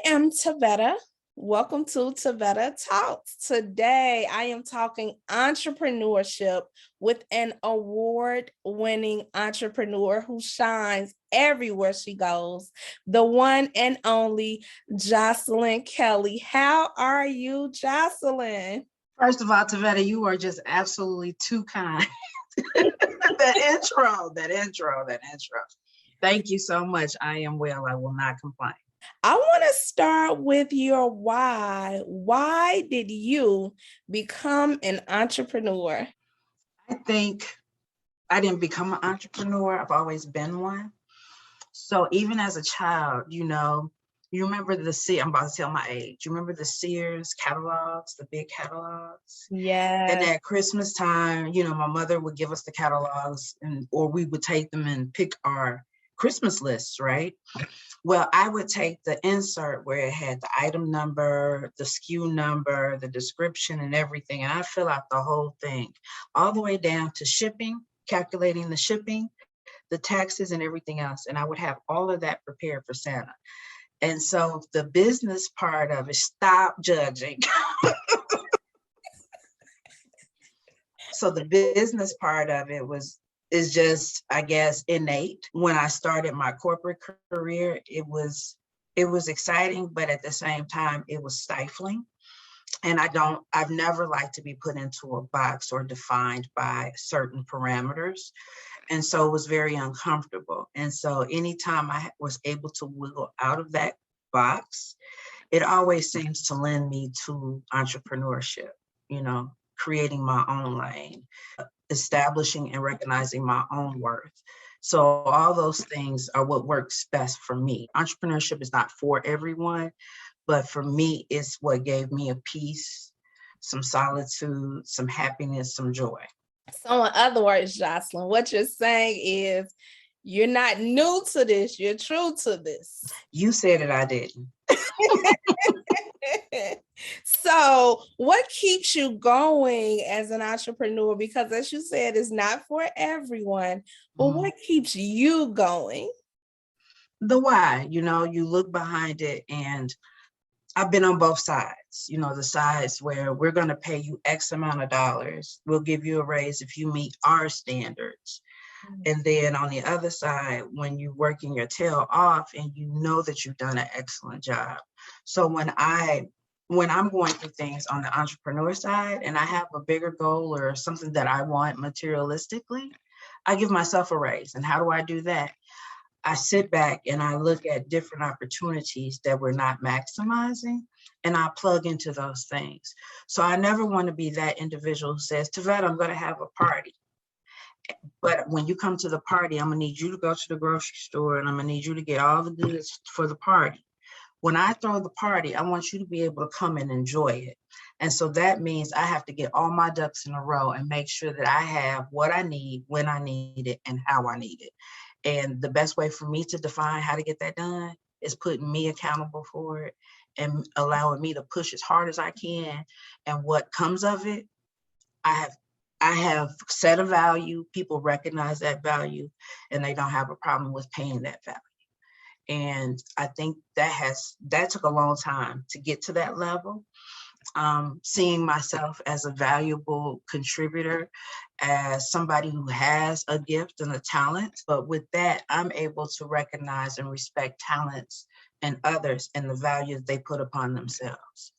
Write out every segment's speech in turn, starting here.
am Tavetta. Welcome to Tavetta Talks. Today, I am talking entrepreneurship with an award-winning entrepreneur who shines everywhere she goes, the one and only Joslyn Kelly. How are you, Joslyn? First of all, Tavetta, you are just absolutely too kind. that intro. Thank you so much. I am well. I will not complain. I want to start with your why. Why did you become an entrepreneur? I think I didn't become an entrepreneur. I've always been one. So even as a child, you remember I'm about to tell my age. You remember the Sears catalogs, the big catalogs? Yeah. And at Christmas time, my mother would give us the catalogs or we would take them and pick our Christmas lists, right? Well, I would take the insert where it had the item number, the SKU number, the description and everything, and I fill out the whole thing, all the way down to shipping, calculating the shipping, the taxes and everything else. And I would have all of that prepared for Santa. And so the business part of it, stop judging. So the business part of it is just, I guess, innate. When I started my corporate career, it was exciting, but at the same time, it was stifling. And I've never liked to be put into a box or defined by certain parameters. And so it was very uncomfortable. And so anytime I was able to wiggle out of that box, it always seems to lend me to entrepreneurship, creating my own lane, establishing and recognizing my own worth. So all those things are what works best for me. Entrepreneurship is not for everyone, but for me, it's what gave me a peace, some solitude, some happiness, some joy. So in other words, Joslyn, what you're saying is you're not new to this, you're true to this. You said it, I didn't. So what keeps you going as an entrepreneur? Because as you said, it's not for everyone, but what keeps you going? The why, you look behind it, and I've been on both sides, the sides where we're going to pay you X amount of dollars. We'll give you a raise if you meet our standards. And then on the other side, when you're working your tail off and you know that you've done an excellent job. So when I'm going through things on the entrepreneur side and I have a bigger goal or something that I want materialistically, I give myself a raise. And how do I do that? I sit back and I look at different opportunities that we're not maximizing, and I plug into those things. So I never want to be that individual who says, Tavetta, I'm going to have a party. But when you come to the party, I'm going to need you to go to the grocery store and I'm going to need you to get all the goods for the party. When I throw the party, I want you to be able to come and enjoy it. And so that means I have to get all my ducks in a row and make sure that I have what I need, when I need it, and how I need it. And the best way for me to define how to get that done is putting me accountable for it and allowing me to push as hard as I can. And what comes of it, I have set a value. People recognize that value and they don't have a problem with paying that value. And I think that took a long time to get to that level. Seeing myself as a valuable contributor, as somebody who has a gift and a talent. But with that, I'm able to recognize and respect talents and others and the value that they put upon themselves.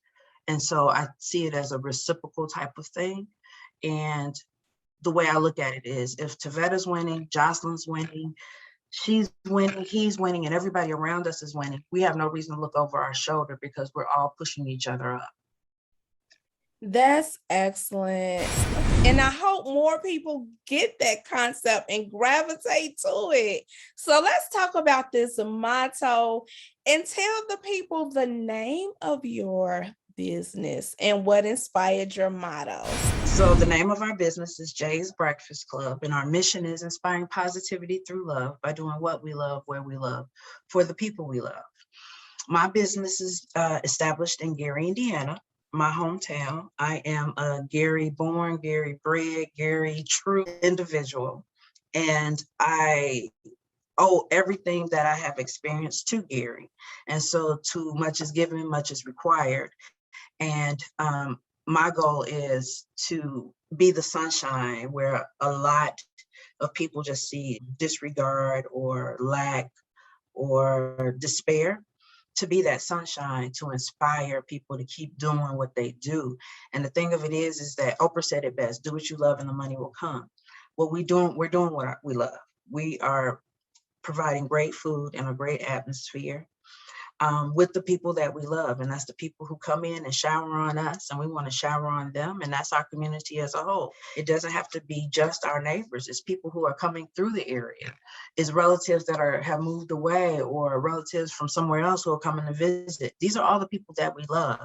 And so I see it as a reciprocal type of thing. And the way I look at it is, if Tavetta's winning, Joslyn's winning, she's winning, he's winning, and everybody around us is winning, we have no reason to look over our shoulder because we're all pushing each other up. That's excellent. And I hope more people get that concept and gravitate to it. So let's talk about this motto and tell the people the name of your business and what inspired your motto. So the name of our business is Jay's Breakfast Club, and our mission is inspiring positivity through love by doing what we love, where we love, for the people we love. My business is established in Gary, Indiana, my hometown. I am a Gary born, Gary bred, Gary true individual. And I owe everything that I have experienced to Gary. And so too much is given, much is required. And my goal is to be the sunshine where a lot of people just see disregard or lack or despair, to be that sunshine, to inspire people to keep doing what they do. And the thing of it is that Oprah said it best: do what you love and the money will come. What we're doing what we love. We are providing great food and a great atmosphere with the people that we love. And that's the people who come in and shower on us, and we want to shower on them. And that's our community as a whole. It doesn't have to be just our neighbors. It's people who are coming through the area. It's relatives that have moved away, or relatives from somewhere else who are coming to visit. These are all the people that we love.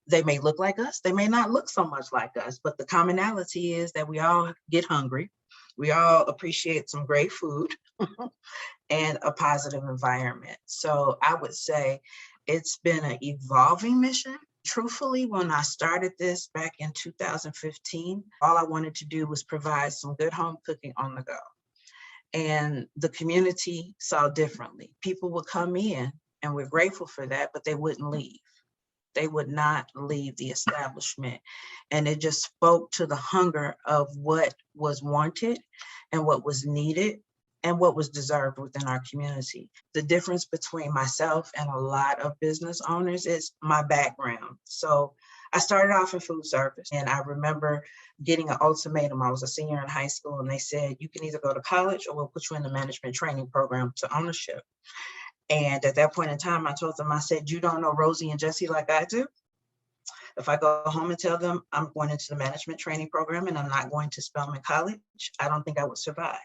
They may look like us. They may not look so much like us, but the commonality is that we all get hungry. We all appreciate some great food and a positive environment. So I would say it's been an evolving mission. Truthfully, when I started this back in 2015, all I wanted to do was provide some good home cooking on the go. And the community saw differently. People would come in, and we're grateful for that, but they wouldn't leave. They would not leave the establishment. And it just spoke to the hunger of what was wanted and what was needed and what was deserved within our community. The difference between myself and a lot of business owners is my background. So I started off in food service, and I remember getting an ultimatum. I was a senior in high school, and they said, you can either go to college or we'll put you in the management training program to ownership. And at that point in time, I told them, I said, you don't know Rosie and Jesse like I do. If I go home and tell them I'm going into the management training program and I'm not going to spell them in college, I don't think I would survive.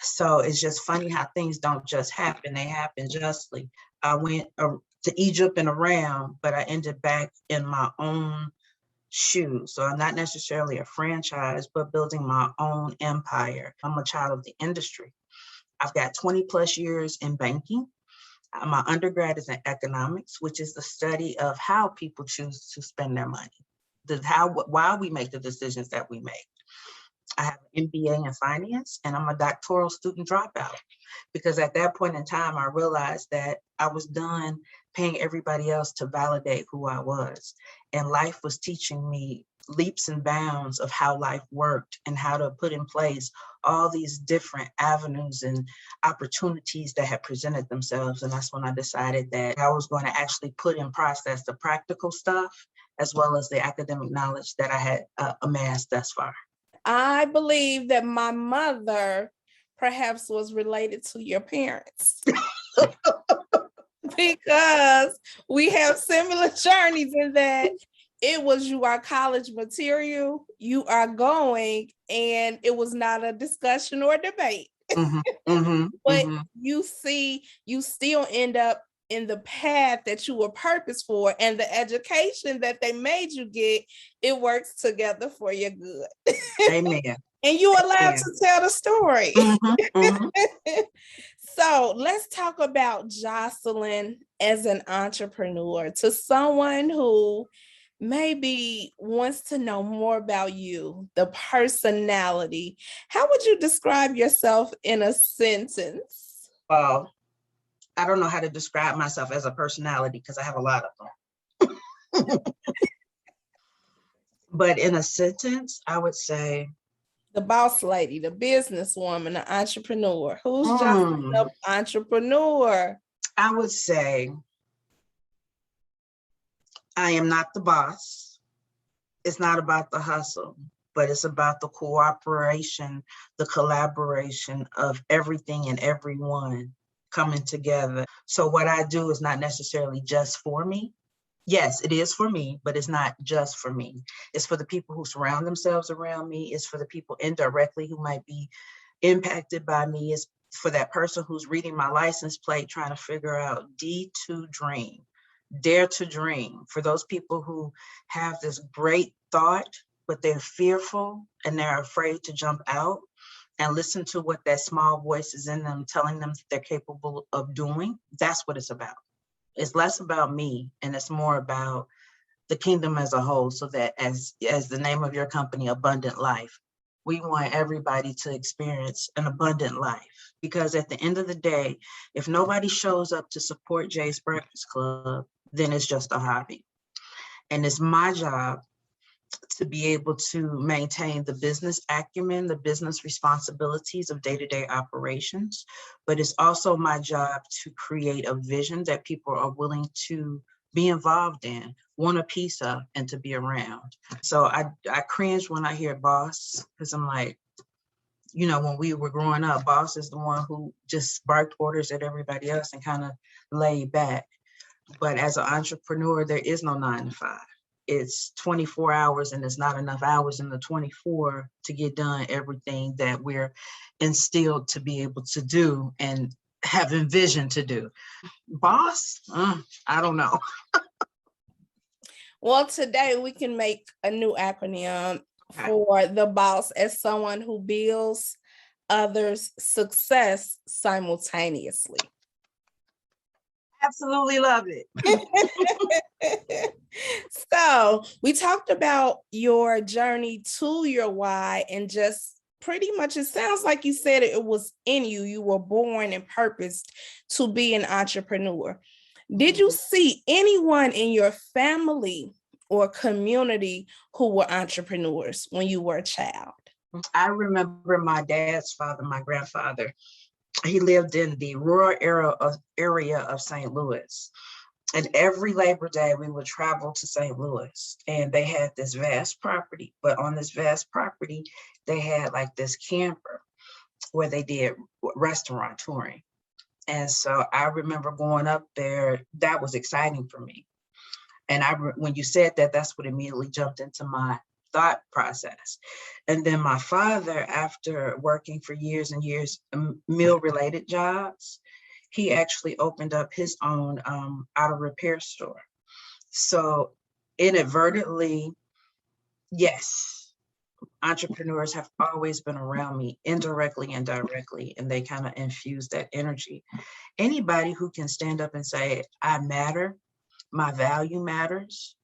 So it's just funny how things don't just happen. They happen justly. I went to Egypt and around, but I ended back in my own shoes. So I'm not necessarily a franchise, but building my own empire. I'm a child of the industry. I've got 20 plus years in banking. My undergrad is in economics, which is the study of how people choose to spend their money, why we make the decisions that we make. I have an MBA in finance, and I'm a doctoral student dropout, because at that point in time, I realized that I was done paying everybody else to validate who I was. And life was teaching me leaps and bounds of how life worked and how to put in place all these different avenues and opportunities that had presented themselves. And that's when I decided that I was going to actually put in process the practical stuff as well as the academic knowledge that I had amassed thus far. I believe that my mother perhaps was related to your parents. Because we have similar journeys in that it was, you are college material, you are going, and it was not a discussion or debate. But you still end up in the path that you were purposed for, and the education that they made you get, it works together for your good. Amen. And you're allowed to tell the story. So let's talk about Joslyn as an entrepreneur. To someone who maybe wants to know more about you, the personality, how would you describe yourself in a sentence? Well, I don't know how to describe myself as a personality because I have a lot of them. But in a sentence, I would say the boss lady, the businesswoman, the entrepreneur. Who's Joslyn, the entrepreneur? I would say I am not the boss. It's not about the hustle, but it's about the cooperation, the collaboration of everything and everyone coming together. So what I do is not necessarily just for me. Yes, it is for me, but it's not just for me. It's for the people who surround themselves around me. It's for the people indirectly who might be impacted by me. It's for that person who's reading my license plate trying to figure out D to dream, dare to dream. For those people who have this great thought, but they're fearful and they're afraid to jump out and listen to what that small voice is in them telling them that they're capable of doing. That's what it's about. It's less about me and it's more about the kingdom as a whole, so that as the name of your company, Abundant Life, We want everybody to experience an abundant life, because at the end of the day, if nobody shows up to support Jay's Breakfast Club, then it's just a hobby. And it's my job to be able to maintain the business acumen, the business responsibilities of day-to-day operations. But it's also my job to create a vision that people are willing to be involved in, want a piece of, and to be around. So I cringe when I hear boss, because I'm like, when we were growing up, boss is the one who just barked orders at everybody else and kind of laid back. But as an entrepreneur, there is no 9 to 5. It's 24 hours, and there's not enough hours in the 24 to get done everything that we're instilled to be able to do and have envisioned to do. Boss, I don't know. Well, today we can make a new acronym for the boss as someone who builds others' success simultaneously. Absolutely love it. So we talked about your journey to your why, and just pretty much, it sounds like you said it was in you. You were born and purposed to be an entrepreneur. Did you see anyone in your family or community who were entrepreneurs when you were a child? I remember my dad's father, my grandfather. He lived in the rural area of St. Louis. And every Labor Day, we would travel to St. Louis, and they had this vast property. But on this vast property, they had like this camper where they did restaurant touring. And so I remember going up there. That was exciting for me. And when you said that, that's what immediately jumped into my thought process. And then my father, after working for years and years, meal-related jobs, he actually opened up his own auto repair store. So inadvertently, yes, entrepreneurs have always been around me, indirectly and directly, and they kind of infuse that energy. Anybody who can stand up and say, I matter, my value matters,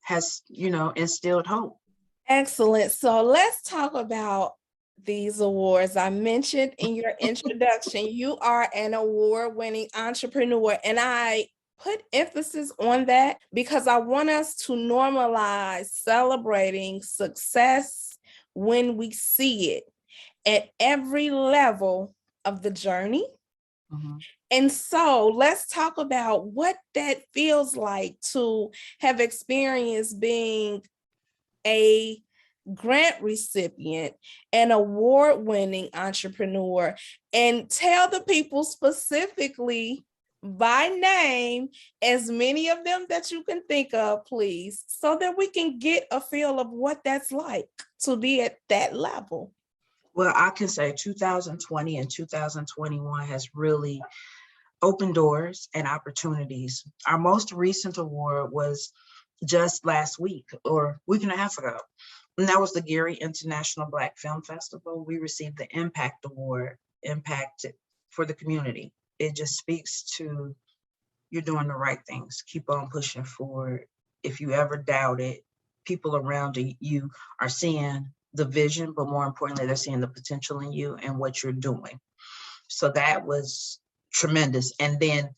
has, instilled hope. Excellent. So let's talk about these awards. I mentioned in your introduction, you are an award-winning entrepreneur, and I put emphasis on that because I want us to normalize celebrating success when we see it at every level of the journey. Mm-hmm. And so let's talk about what that feels like to have experienced being a grant recipient, an award-winning entrepreneur, and tell the people specifically by name, as many of them that you can think of, please, so that we can get a feel of what that's like to be at that level. Well, I can say 2020 and 2021 has really opened doors and opportunities. Our most recent award was just last week or week and a half ago. And that was the Gary International Black Film Festival. We received the Impact Award, Impact for the community. It just speaks to you're doing the right things. Keep on pushing forward. If you ever doubt it, people around you are seeing the vision, but more importantly, they're seeing the potential in you and what you're doing. So that was tremendous. And then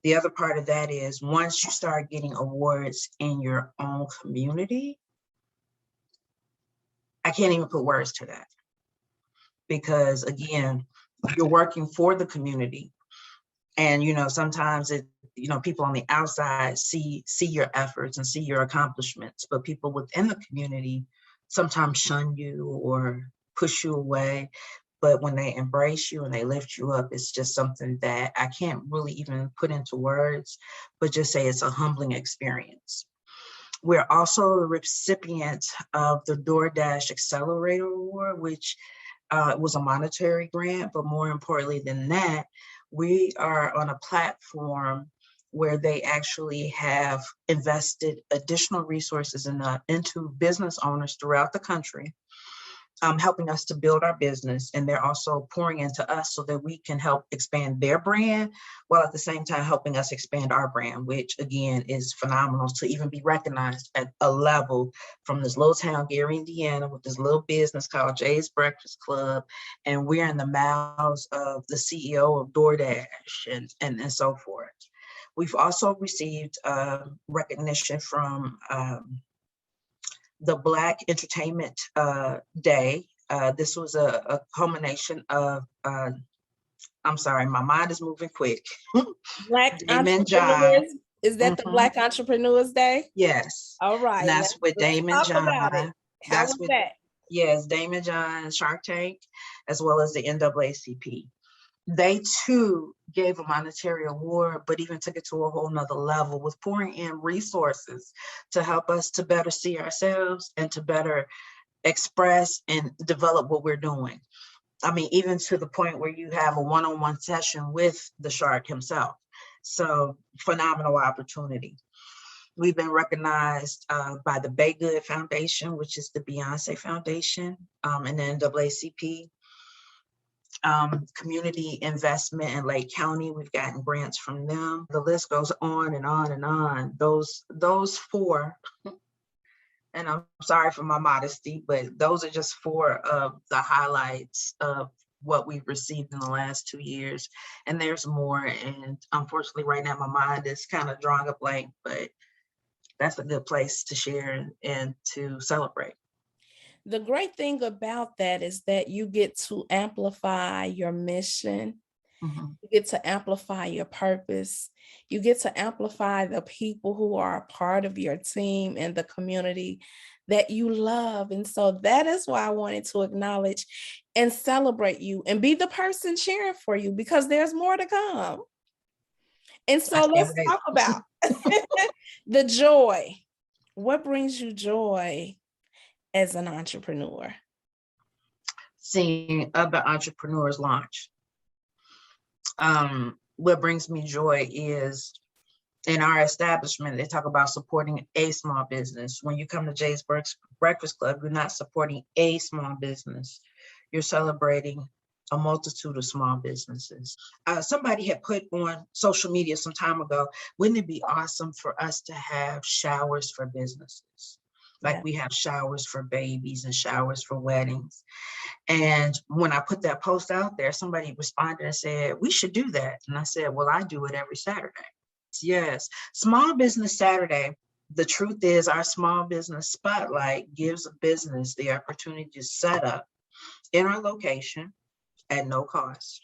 the other part of that is once you start getting awards in your own community, I can't even put words to that. Because again, you're working for the community. And, sometimes people on the outside see your efforts and see your accomplishments, but people within the community sometimes shun you or push you away. But when they embrace you and they lift you up, it's just something that I can't really even put into words, but just say it's a humbling experience. We're also a recipient of the DoorDash Accelerator Award, which was a monetary grant, but more importantly than that, we are on a platform where they actually have invested additional resources into business owners throughout the country helping us to build our business, and they're also pouring into us so that we can help expand their brand, while at the same time helping us expand our brand, which again is phenomenal to even be recognized at a level from this little town, Gary, Indiana, with this little business called Jay's Breakfast Club, and we're in the mouths of the CEO of DoorDash and so forth. We've also received recognition from the Black Entertainment Day. This was a culmination of, I'm sorry, my mind is moving quick. Black Damon John. entrepreneurs. Is that the Mhm. Black Entrepreneurs Day? Yes. All And right, that's with let's Damon talk about it. John. How That's was with, that? yes, Damon John, Shark Tank, as well as the NAACP. They too gave a monetary award, but even took it to a whole nother level with pouring in resources to help us to better see ourselves and to better express and develop what we're doing. I mean, even to the point where you have a one-on-one session with the shark himself. So phenomenal opportunity. We've been recognized by the Bay Good Foundation, which is the Beyonce Foundation, and the NAACP. Community investment in Lake County, we've gotten grants from them. The list goes on and on and on. Those four, and I'm sorry for my modesty, but those are just four of the highlights of what we've received in the last 2 years. And there's more. And unfortunately, right now, my mind is kind of drawing a blank, but that's a good place to share and to celebrate. The great thing about that is that you get to amplify your mission. Mhm. You get to amplify your purpose. You get to amplify the people who are a part of your team and the community that you love. And so that is why I wanted to acknowledge and celebrate you and be the person cheering for you, because there's more to come. And I so can't let's wait. talk about the joy. What brings you joy as an entrepreneur? Seeing other entrepreneurs launch. What brings me joy is in our establishment, they talk about supporting a small business. When you come to Jay's Breakfast Club, you're not supporting a small business. You're celebrating a multitude of small businesses. Somebody had put on social media some time ago, wouldn't it be awesome for us to have showers for businesses? Like Yeah. we have showers for babies and showers for weddings. And when I put that post out there, somebody responded and said, we should do that. And I said, well, I do it every Saturday. Yes. Small Business Saturday. The truth is our small business spotlight gives a business the opportunity to set up in our location at no cost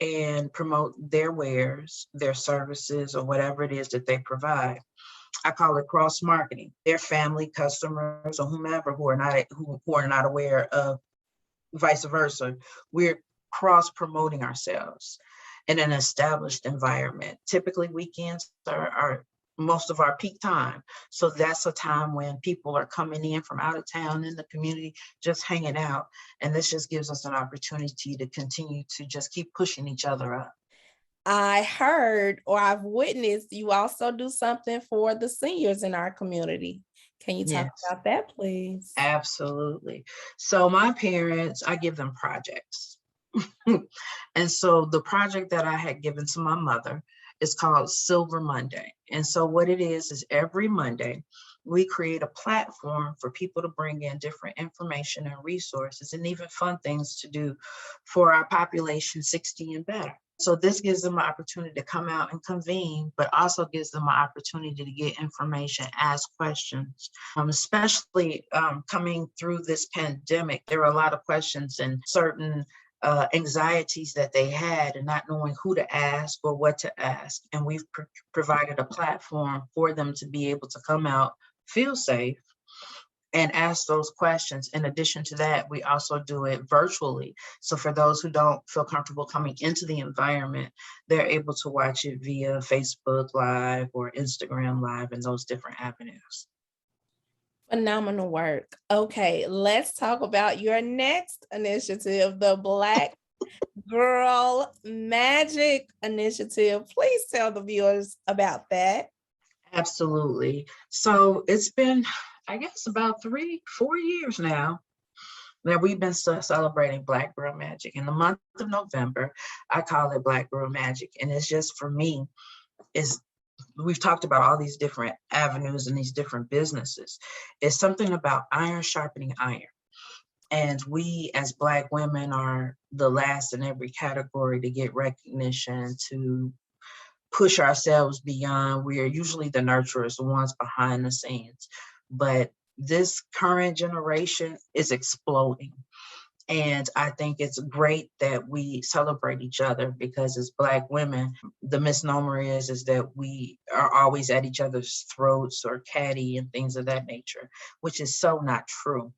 and promote their wares, their services, or whatever it is that they provide. I call it cross marketing. Their family, customers, or whomever who are not aware of vice versa. We're cross promoting ourselves in an established environment. Typically weekends are most of our peak time. So that's a time when people are coming in from out of town in the community, just hanging out. And this just gives us an opportunity to continue to just keep pushing each other up. I heard or I've witnessed you also do something for the seniors in our community. Can you talk Yes, about that, please? absolutely. So my parents, I give them projects. And so the project that I had given to my mother is called Silver Monday. And so what it is every Monday, we create a platform for people to bring in different information and resources and even fun things to do for our population 60 and better. So this gives them an opportunity to come out and convene, but also gives them an opportunity to get information, ask questions, especially coming through this pandemic. There were a lot of questions and certain anxieties that they had and not knowing who to ask or what to ask. And we've provided a platform for them to be able to come out, feel safe, and ask those questions. In addition to that, we also do it virtually. So for those who don't feel comfortable coming into the environment, they're able to watch it via Facebook Live or Instagram Live and those different avenues. Phenomenal work. Okay, let's talk about your next initiative, the Black Girl Magic Initiative. Please tell the viewers about that. Absolutely. So it's been, I guess, about 3-4 years now Now, we've been celebrating Black Girl Magic. In the month of November, I call it Black Girl Magic. And it's just, for me, is we've talked about all these different avenues and these different businesses. It's something about iron sharpening iron. And we as Black women are the last in every category to get recognition, to push ourselves beyond. We are usually the nurturers, the ones behind the scenes. But this current generation is exploding. And I think it's great that we celebrate each other, because as Black women, the misnomer is that we are always at each other's throats or catty and things of that nature, which is so not true.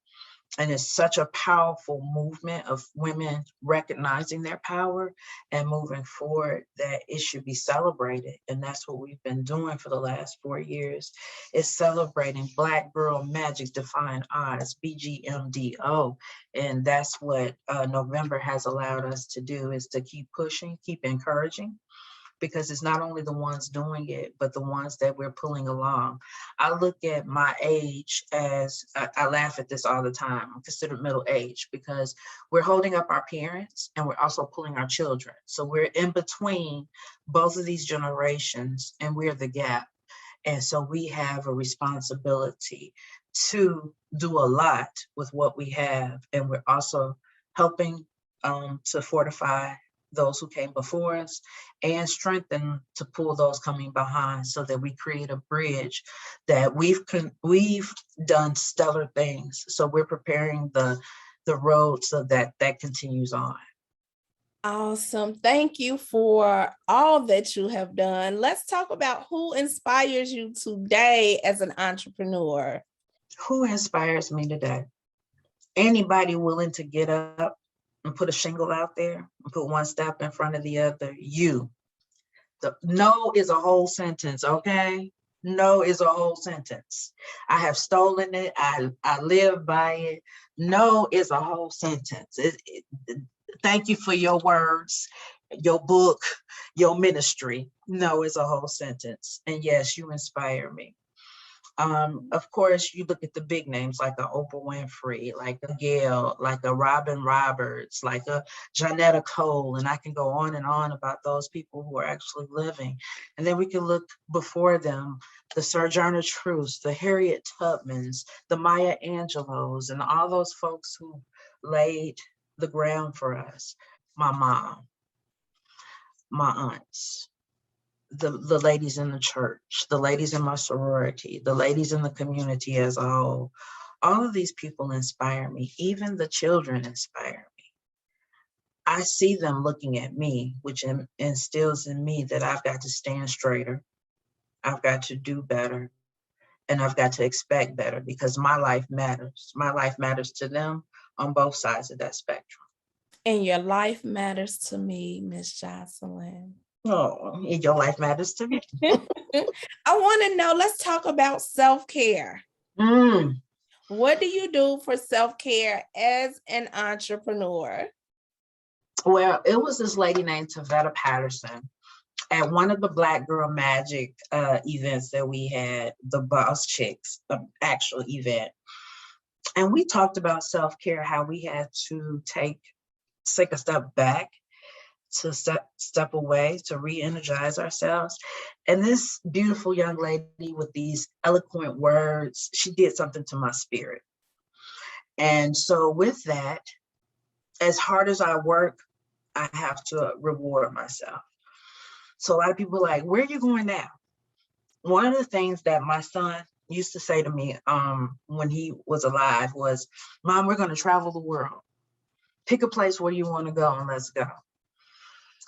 And it's such a powerful movement of women recognizing their power and moving forward that it should be celebrated. And that's what we've been doing for the last 4 years, is celebrating Black Girl Magic Defying Odds, BGMDO. And that's what November has allowed us to do, is to keep pushing, keep encouraging, because it's not only the ones doing it, but the ones that we're pulling along. I look at my age as, I laugh at this all the time, I'm considered middle age, because we're holding up our parents and we're also pulling our children. So we're in between both of these generations, and we're the gap. And so we have a responsibility to do a lot with what we have. And we're also helping to fortify those who came before us and strengthen to pull those coming behind, so that we create a bridge that we've done stellar things. So we're preparing the road so that continues on. Awesome. Thank you for all that you have done. Let's talk about who inspires you today as an entrepreneur. Who inspires me today? Anybody willing to get up and put a shingle out there and put one step in front of the other. You. The no is a whole sentence, okay? No is a whole sentence. I have stolen it. I live by it. No is a whole sentence. Thank you for your words, your book, your ministry. No is a whole sentence. And yes, you inspire me. Of course, you look at the big names like a Oprah Winfrey, like a Gail, like a Robin Roberts, like a Janetta Cole, and I can go on and on about those people who are actually living. And then we can look before them, the Sojourner Truths, the Harriet Tubmans, the Maya Angelos, and all those folks who laid the ground for us. My mom, my aunts, the ladies in the church, the ladies in my sorority, the ladies in the community as a whole. All of these people inspire me. Even the children inspire me. I see them looking at me, which instills in me that I've got to stand straighter. I've got to do better. And I've got to expect better, because my life matters. My life matters to them on both sides of that spectrum. And your life matters to me, Miss Joslyn. Oh, your life matters to me. I want to know, let's talk about self-care. What do you do for self-care as an entrepreneur? Well, it was this lady named Tavetta Patterson at one of the Black Girl Magic events that we had, the Boss Chicks, the actual event. And we talked about self-care, how we had to take a step back, to step away, to re-energize ourselves. And this beautiful young lady with these eloquent words, she did something to my spirit. And so with that, as hard as I work, I have to reward myself. So a lot of people are like, where are you going now? One of the things that my son used to say to me when he was alive was, Mom, we're going to travel the world. Pick a place where you want to go and let's go.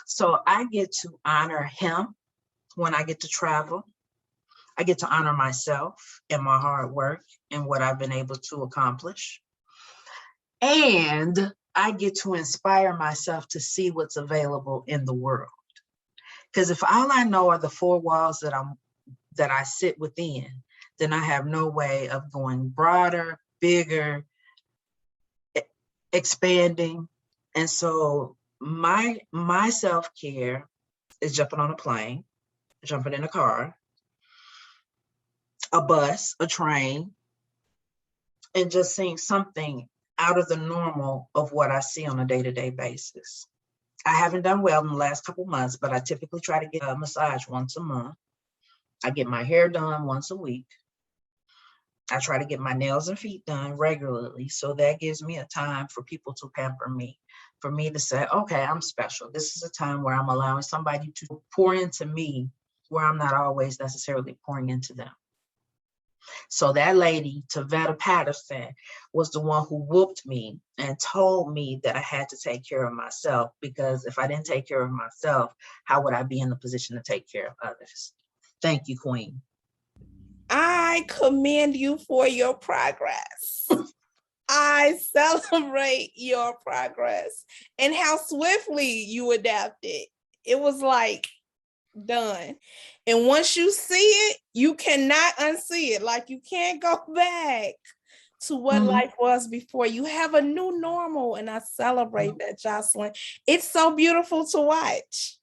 So I get to honor him when I get to travel. I get to honor myself and my hard work and what I've been able to accomplish. And I get to inspire myself to see what's available in the world. Because if all I know are the four walls that I sit within, then I have no way of going broader, bigger, expanding. And so my self-care is jumping on a plane, jumping in a car, a bus, a train, and just seeing something out of the normal of what I see on a day-to-day basis. I haven't done well in the last couple months, but I typically try to get a massage once a month. I get my hair done once a week. I try to get my nails and feet done regularly. So that gives me a time for people to pamper me, for me to say, okay, I'm special. This is a time where I'm allowing somebody to pour into me where I'm not always necessarily pouring into them. So that lady, Tavetta Patterson, was the one who whooped me and told me that I had to take care of myself, because if I didn't take care of myself, how would I be in the position to take care of others? Thank you, Queen. I commend you for your progress. I celebrate your progress and how swiftly you adapted. It was like done. And once you see it, you cannot unsee it. Like you can't go back to what life was before. You have a new normal, and I celebrate that, Joslyn. It's so beautiful to watch.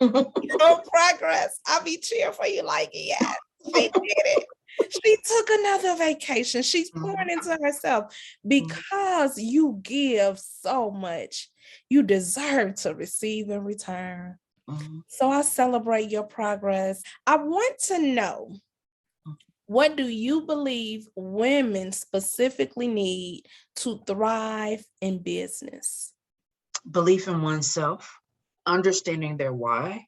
Your progress. I'll be cheering for you like, yes, she did it. She took another vacation. She's pouring into herself because you give so much. You deserve to receive in return. So I celebrate your progress. I want to know, what do you believe women specifically need to thrive in business? Belief in oneself, understanding their why,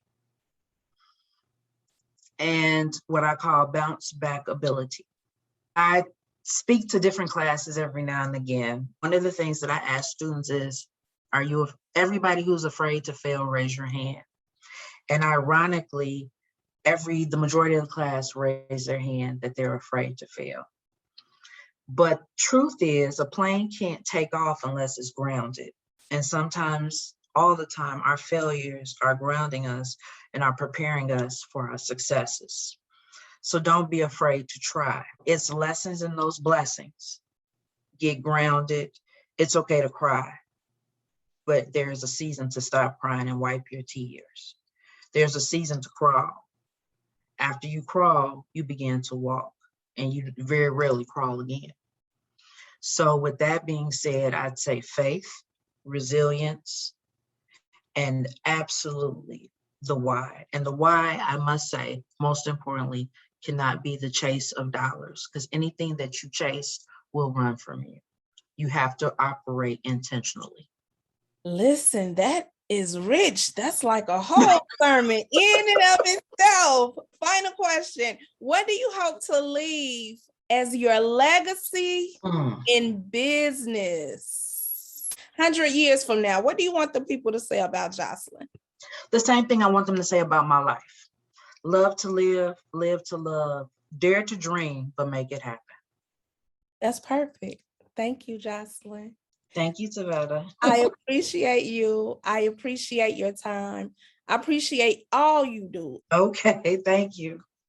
and what I call bounce back ability. I speak to different classes every now and again. One of the things that I ask students is, everybody who's afraid to fail, raise your hand. And ironically, the majority of the class raise their hand that they're afraid to fail. But truth is, a plane can't take off unless it's grounded. And sometimes, all the time, our failures are grounding us and are preparing us for our successes. So don't be afraid to try. It's lessons in those blessings. Get grounded. It's okay to cry, but there's a season to stop crying and wipe your tears. There's a season to crawl. After you crawl, you begin to walk, and you very rarely crawl again. So with that being said, I'd say faith, resilience, and absolutely the why. And the why, I must say, most importantly, cannot be the chase of dollars, because anything that you chase will run from you. You have to operate intentionally. Listen, that is rich. That's like a whole sermon in and of itself. Final question. What do you hope to leave as your legacy in business? 100 years from now, what do you want the people to say about Joslyn? The same thing I want them to say about my life. Love to live, live to love, dare to dream, but make it happen. That's perfect. Thank you, Joslyn. Thank you, Tavetta. I appreciate you. I appreciate your time. I appreciate all you do. Okay, thank you.